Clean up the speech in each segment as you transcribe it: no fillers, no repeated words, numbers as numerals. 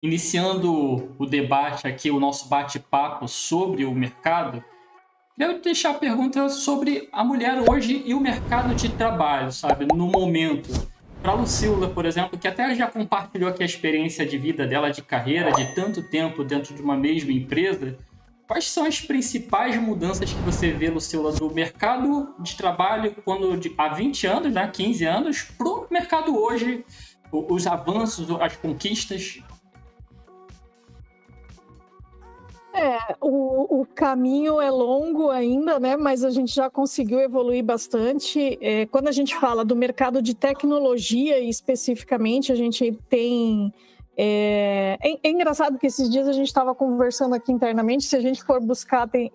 Iniciando o debate aqui, o nosso bate-papo sobre o mercado, queria deixar a pergunta sobre a mulher hoje e o mercado de trabalho, sabe, no momento. Para a Lucila, por exemplo, que até já compartilhou aqui a experiência de vida dela, de carreira, de tanto tempo dentro de uma mesma empresa, quais são as principais mudanças que você vê, Lucila, do mercado de trabalho há 20 anos, né, 15 anos, para o mercado hoje, os avanços, as conquistas? O caminho é longo ainda, né? Mas a gente já conseguiu evoluir bastante. Quando a gente fala do mercado de tecnologia especificamente, a gente tem. É engraçado que esses dias a gente estava conversando aqui internamente. Se a gente for buscar, tem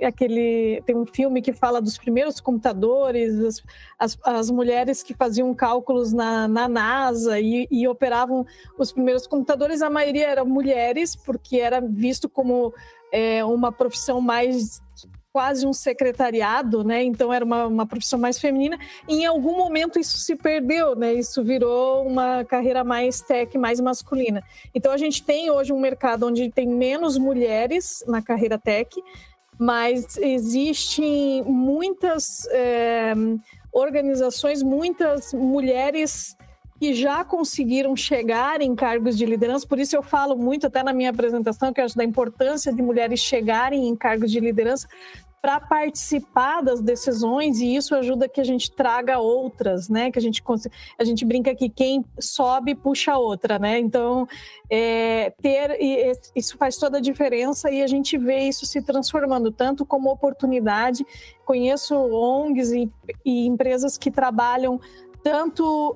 um filme que fala dos primeiros computadores, as mulheres que faziam cálculos na NASA e operavam os primeiros computadores. A maioria eram mulheres, porque era visto como uma profissão mais quase um secretariado, né? Então era uma profissão mais feminina. E em algum momento isso se perdeu, né? Isso virou uma carreira mais tech, mais masculina. Então a gente tem hoje um mercado onde tem menos mulheres na carreira tech, mas existem muitas organizações, muitas mulheres que já conseguiram chegar em cargos de liderança. Por isso eu falo muito, até na minha apresentação, que eu acho da importância de mulheres chegarem em cargos de liderança para participar das decisões, e isso ajuda que a gente traga outras, né? Que a gente brinca que quem sobe puxa a outra, né? Então, isso faz toda a diferença, e a gente vê isso se transformando tanto como oportunidade. Conheço ONGs e empresas que trabalham tanto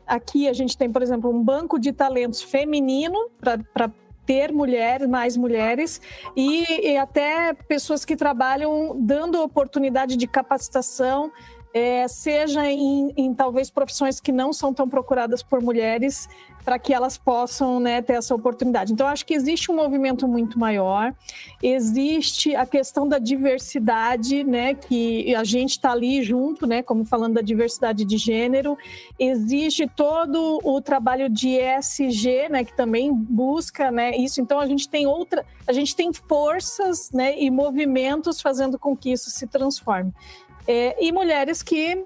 aqui a gente tem, por exemplo, um banco de talentos feminino para ter mais mulheres, e até pessoas que trabalham dando oportunidade de capacitação, seja em talvez profissões que não são tão procuradas por mulheres, para que elas possam, né, ter essa oportunidade. Então, acho que existe um movimento muito maior, existe a questão da diversidade, né, que a gente está ali junto, né, como falando da diversidade de gênero, existe todo o trabalho de ESG, né, que também busca, né, isso. Então, a gente tem forças, né, e movimentos fazendo com que isso se transforme. E mulheres que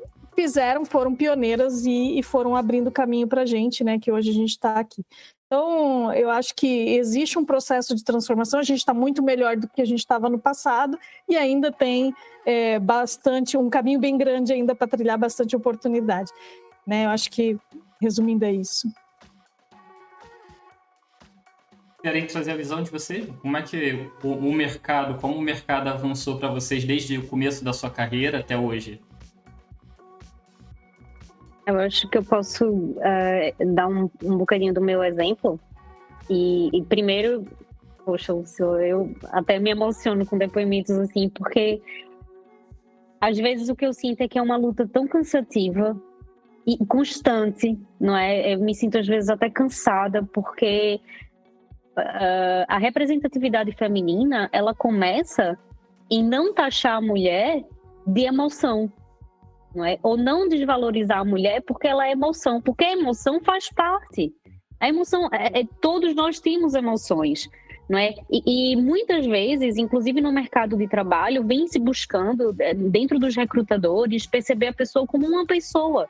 foram pioneiras e foram abrindo caminho para a gente, né, que hoje a gente está aqui. Então, eu acho que existe um processo de transformação, a gente está muito melhor do que a gente estava no passado, e ainda tem um caminho bem grande ainda para trilhar, bastante oportunidade, né? Eu acho que, resumindo, é isso. Querem trazer a visão de vocês? Como é que como o mercado avançou para vocês desde o começo da sua carreira até hoje? Eu acho que eu posso dar um bocadinho do meu exemplo. E primeiro, poxa, eu até me emociono com depoimentos assim, porque às vezes o que eu sinto é que é uma luta tão cansativa e constante, não é? Eu me sinto às vezes até cansada, porque a representatividade feminina, ela começa em não taxar a mulher de emoção, não é? Ou não desvalorizar a mulher porque ela é emoção, porque a emoção faz parte. A emoção, todos nós temos emoções, não é? E muitas vezes, inclusive no mercado de trabalho, vem se buscando, dentro dos recrutadores, perceber a pessoa como uma pessoa.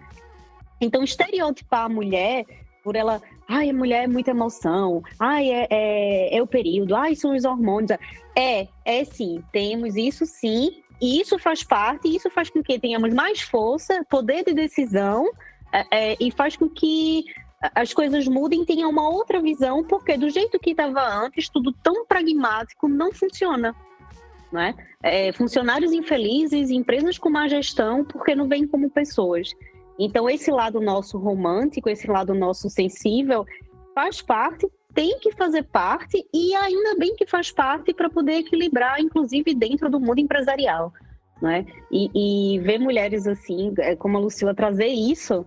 Então, estereotipar a mulher por ela, ai, a mulher é muita emoção, ai, é o período, ai, são os hormônios. Sim, temos isso sim, e isso faz parte, e isso faz com que tenhamos mais força, poder de decisão, e faz com que as coisas mudem, tenham uma outra visão, porque do jeito que estava antes, tudo tão pragmático não funciona, não é? Funcionários infelizes, empresas com má gestão, porque não vêm como pessoas. Então, esse lado nosso romântico, esse lado nosso sensível, faz parte, tem que fazer parte, e ainda bem que faz parte para poder equilibrar, inclusive dentro do mundo empresarial, não é? E ver mulheres assim, como a Lucila, trazer isso,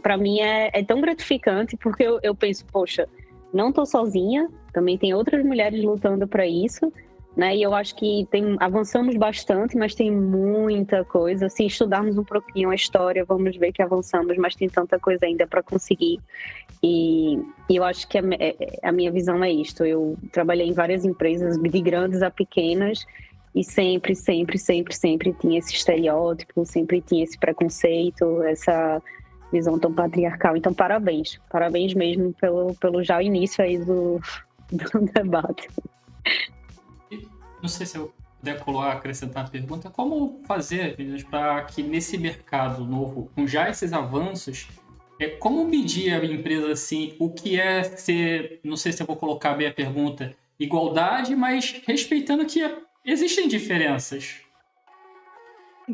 para mim é tão gratificante, porque eu penso, poxa, não estou sozinha, também tem outras mulheres lutando para isso, né? E eu acho que avançamos bastante, mas tem muita coisa. Se estudarmos um pouquinho a história, vamos ver que avançamos, mas tem tanta coisa ainda para conseguir. E eu acho que a minha visão é isto. Eu trabalhei em várias empresas, de grandes a pequenas, e sempre tinha esse estereótipo, sempre tinha esse preconceito, essa visão tão patriarcal. Então, parabéns mesmo pelo já início aí do debate. Não sei se eu puder acrescentar a pergunta, como fazer para que nesse mercado novo, com já esses avanços, como medir a empresa assim, o que é ser, não sei se eu vou colocar bem a pergunta, igualdade, mas respeitando que existem diferenças.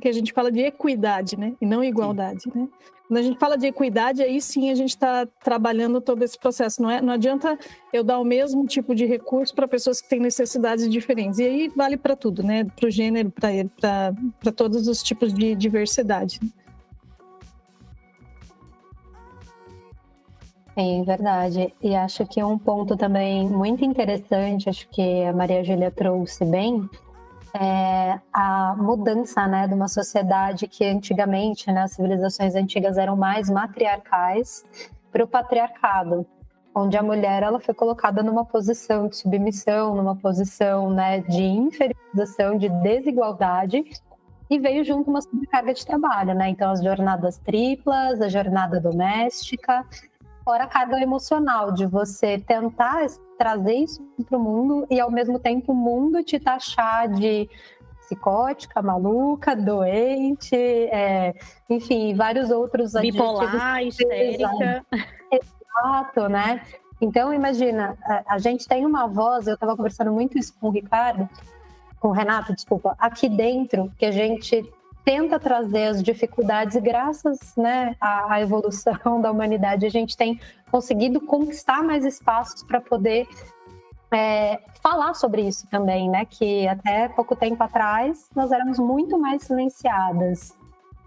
Que a gente fala de equidade, né? E não igualdade, né? Quando a gente fala de equidade, aí sim a gente está trabalhando todo esse processo. Não adianta eu dar o mesmo tipo de recurso para pessoas que têm necessidades diferentes. E aí vale para tudo, né? Para o gênero, para todos os tipos de diversidade. É verdade. E acho que um ponto também muito interessante, acho que a Maria Júlia trouxe bem, é a mudança, né, de uma sociedade que antigamente, né, as civilizações antigas eram mais matriarcais para o patriarcado, onde a mulher ela foi colocada numa posição de submissão, numa posição, né, de inferiorização, de desigualdade, e veio junto uma sobrecarga de trabalho, né? Então as jornadas triplas, a jornada doméstica, fora a carga emocional de você tentar trazer isso para o mundo e, ao mesmo tempo, o mundo te taxar de psicótica, maluca, doente, enfim, vários outros bipolar, histérica. Exato, né? Então, imagina, a gente tem uma voz, eu estava conversando muito isso com o Renato, desculpa, aqui dentro, que a gente tenta trazer as dificuldades e graças, né, à evolução da humanidade, a gente tem conseguido conquistar mais espaços para poder falar sobre isso também, né, que até pouco tempo atrás nós éramos muito mais silenciadas.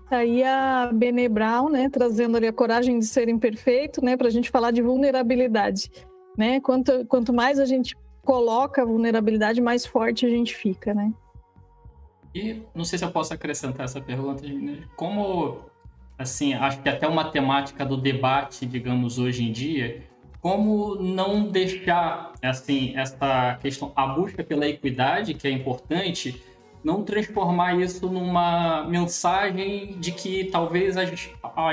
Aí a Brené Brown, né, trazendo ali a coragem de ser imperfeito, né, para a gente falar de vulnerabilidade, né, quanto mais a gente coloca a vulnerabilidade, mais forte a gente fica, né. E não sei se eu posso acrescentar essa pergunta, como, assim, acho que até uma temática do debate, digamos, hoje em dia, como não deixar, assim, essa questão, a busca pela equidade, que é importante, não transformar isso numa mensagem de que talvez as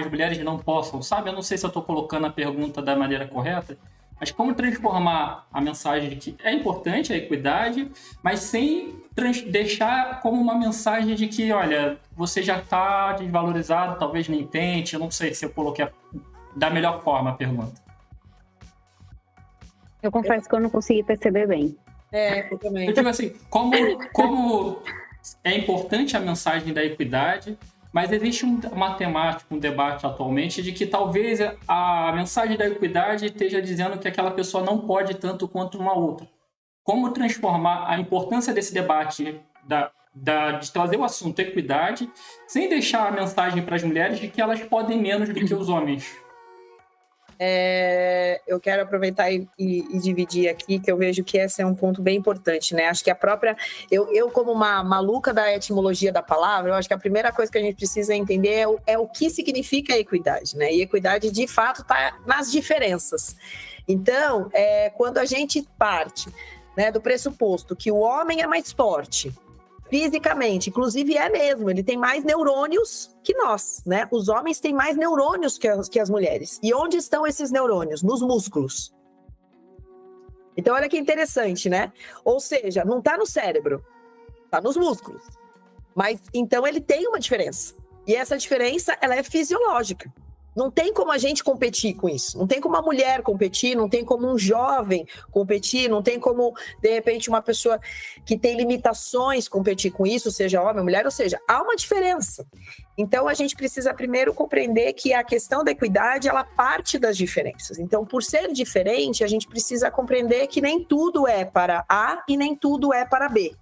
mulheres não possam, sabe? Eu não sei se eu estou colocando a pergunta da maneira correta, mas como transformar a mensagem de que é importante a equidade, mas sem deixar como uma mensagem de que, olha, você já está desvalorizado, talvez nem tente. Eu não sei se eu coloquei da melhor forma a pergunta. Eu confesso que eu não consegui perceber bem. Eu também. Eu digo assim, como é importante a mensagem da equidade, mas existe uma temática, um debate atualmente de que talvez a mensagem da equidade esteja dizendo que aquela pessoa não pode tanto quanto uma outra. Como transformar a importância desse debate de trazer o assunto equidade sem deixar a mensagem para as mulheres de que elas podem menos do que os homens? Eu quero aproveitar e dividir aqui, que eu vejo que esse é um ponto bem importante, né? Acho que a própria... Eu como uma maluca da etimologia da palavra, eu acho que a primeira coisa que a gente precisa entender é o que significa a equidade, né? E equidade, de fato, está nas diferenças. Então, quando a gente parte, né, do pressuposto que o homem é mais forte, fisicamente, inclusive mesmo, ele tem mais neurônios que nós, né? Os homens têm mais neurônios que as mulheres. E onde estão esses neurônios? Nos músculos. Então, olha que interessante, né? Ou seja, não está no cérebro, está nos músculos. Mas, então, ele tem uma diferença. E essa diferença, ela é fisiológica. Não tem como a gente competir com isso. Não tem como uma mulher competir, não tem como um jovem competir, não tem como, de repente, uma pessoa que tem limitações competir com isso, seja homem ou mulher, ou seja, há uma diferença. Então, a gente precisa primeiro compreender que a questão da equidade, ela parte das diferenças. Então, por ser diferente, a gente precisa compreender que nem tudo é para A e nem tudo é para B.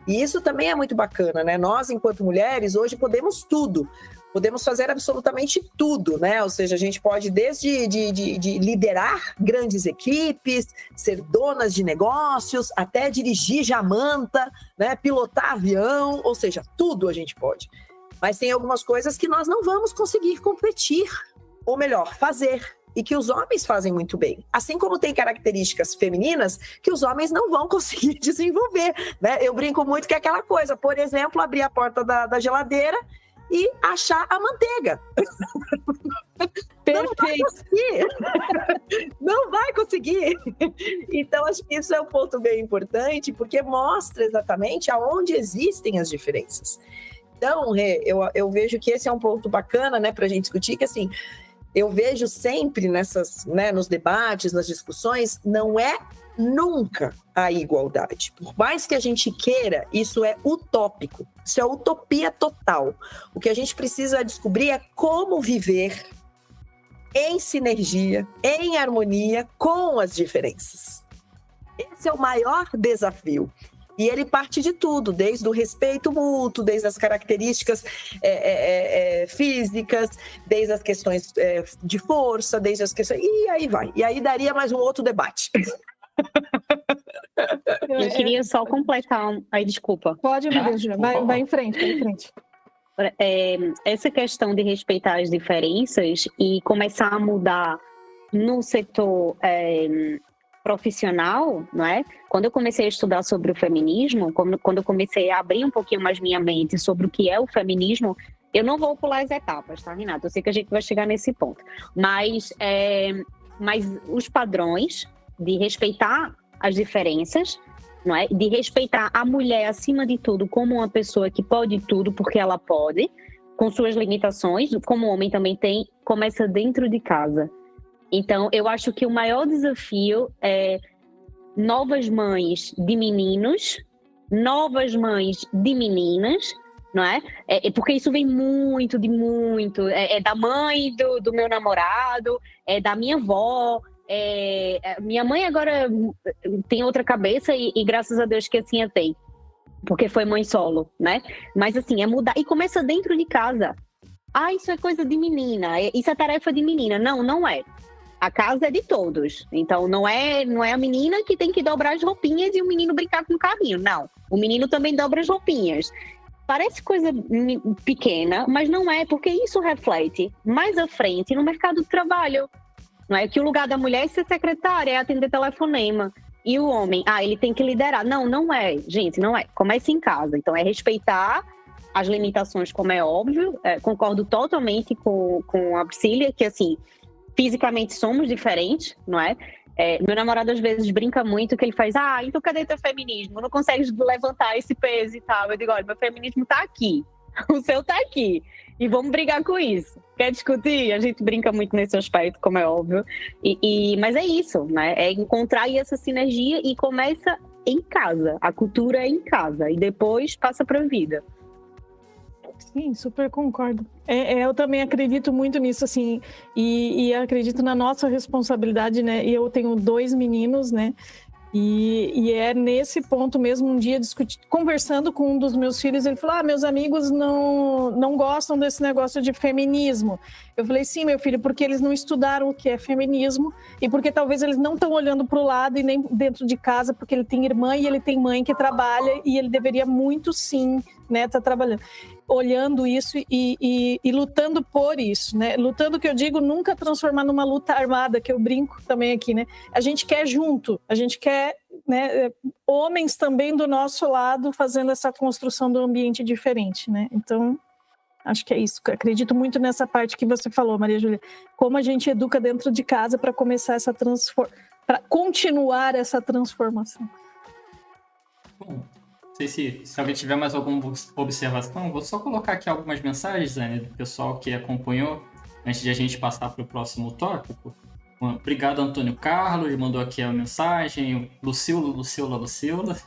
E isso também é muito bacana, né? Nós, enquanto mulheres, hoje podemos tudo. Podemos fazer absolutamente tudo, né? Ou seja, a gente pode desde de liderar grandes equipes, ser donas de negócios, até dirigir jamanta, né? Pilotar avião, ou seja, tudo a gente pode. Mas tem algumas coisas que nós não vamos conseguir competir, ou melhor, fazer, e que os homens fazem muito bem. Assim como tem características femininas que os homens não vão conseguir desenvolver, né? Eu brinco muito que é aquela coisa, por exemplo, abrir a porta da geladeira e achar a manteiga. Perfeito. Não vai conseguir. Então, acho que isso é um ponto bem importante, porque mostra exatamente aonde existem as diferenças. Então, eu vejo que esse é um ponto bacana, né, para a gente discutir, que assim, eu vejo sempre nos debates, nas discussões, não é nunca a igualdade. Por mais que a gente queira, isso é utópico, isso é utopia total. O que a gente precisa descobrir é como viver em sinergia, em harmonia com as diferenças. Esse é o maior desafio. E ele parte de tudo, desde o respeito mútuo, desde as características físicas, desde as questões de força, desde as questões... E aí vai. E aí daria mais um outro debate. Eu queria só completar... Aí, desculpa. Pode, Maria Júlia. Vai em frente, vai em frente. Essa questão de respeitar as diferenças e começar a mudar no setor... profissional, não é? Quando eu comecei a estudar sobre o feminismo, quando eu comecei a abrir um pouquinho mais minha mente sobre o que é o feminismo, eu não vou pular as etapas, tá, Renata? Eu sei que a gente vai chegar nesse ponto. Mas os padrões de respeitar as diferenças, não é? De respeitar a mulher, acima de tudo, como uma pessoa que pode tudo, porque ela pode, com suas limitações, como o homem também tem, começa dentro de casa. Então, eu acho que o maior desafio é novas mães de meninos, novas mães de meninas, não é? Porque isso vem muito, é da mãe do meu namorado, é da minha avó, minha mãe agora tem outra cabeça e graças a Deus que assim a tem, porque foi mãe solo, né? Mas assim, é mudar, e começa dentro de casa. Isso é coisa de menina, isso é tarefa de menina. Não, não é. A casa é de todos. Então, não é a menina que tem que dobrar as roupinhas e o menino brincar com o carrinho. Não. O menino também dobra as roupinhas. Parece coisa pequena, mas não é, porque isso reflete mais à frente no mercado de trabalho. Não é que o lugar da mulher é ser secretária, é atender telefonema. E o homem, ele tem que liderar. Não, não é. Gente, não é. Comece em casa. Então, é respeitar as limitações, como é óbvio. Concordo totalmente com a Priscila, que assim... Fisicamente somos diferentes, não é? Meu namorado às vezes brinca muito que ele faz, então cadê teu feminismo? Não consegues levantar esse peso e tal. Eu digo, olha, meu feminismo tá aqui, o seu tá aqui, e vamos brigar com isso. Quer discutir? A gente brinca muito nesse aspecto, como é óbvio. Mas é isso, né? É encontrar aí essa sinergia e começa em casa. A cultura é em casa e depois passa para a vida. Sim, super concordo. Eu também acredito muito nisso, assim, e acredito na nossa responsabilidade, né? E eu tenho 2 meninos, né? E é nesse ponto mesmo, um dia conversando com um dos meus filhos, ele falou, meus amigos não gostam desse negócio de feminismo. Eu falei, sim, meu filho, porque eles não estudaram o que é feminismo e porque talvez eles não estão olhando para o lado e nem dentro de casa, porque ele tem irmã e ele tem mãe que trabalha e ele deveria muito, sim, né, tá trabalhando. Olhando isso e lutando por isso, né? Lutando, que eu digo, nunca transformar numa luta armada, que eu brinco também aqui, né? A gente quer junto, a gente quer, né, homens também do nosso lado fazendo essa construção do ambiente diferente, né? Então, acho que é isso. Acredito muito nessa parte que você falou, Maria Júlia. Como a gente educa dentro de casa para começar para continuar essa transformação. Bom, não sei se alguém tiver mais alguma observação, vou só colocar aqui algumas mensagens, né, do pessoal que acompanhou, antes de a gente passar para o próximo tópico. Obrigado, Antônio Carlos, mandou aqui a mensagem. Lucila.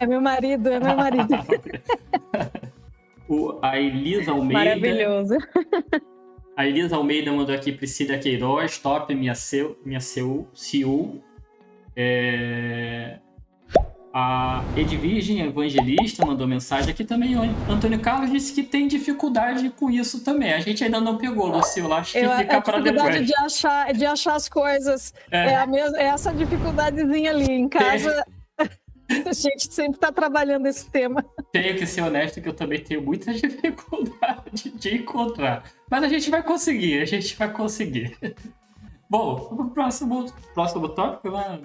É meu marido. A Elisa Almeida. Maravilhoso. A Elisa Almeida mandou aqui, Priscila Queiroz, top, minha CEO. A Edvirgem Evangelista mandou mensagem aqui também. O Antônio Carlos disse que tem dificuldade com isso também. A gente ainda não pegou, Lucila. Acho que fica para depois. De achar as coisas. É essa dificuldadezinha ali. Em casa, a gente sempre está trabalhando esse tema. Tenho que ser honesto que eu também tenho muita dificuldade de encontrar. Mas a gente vai conseguir, Bom, o próximo tópico, né?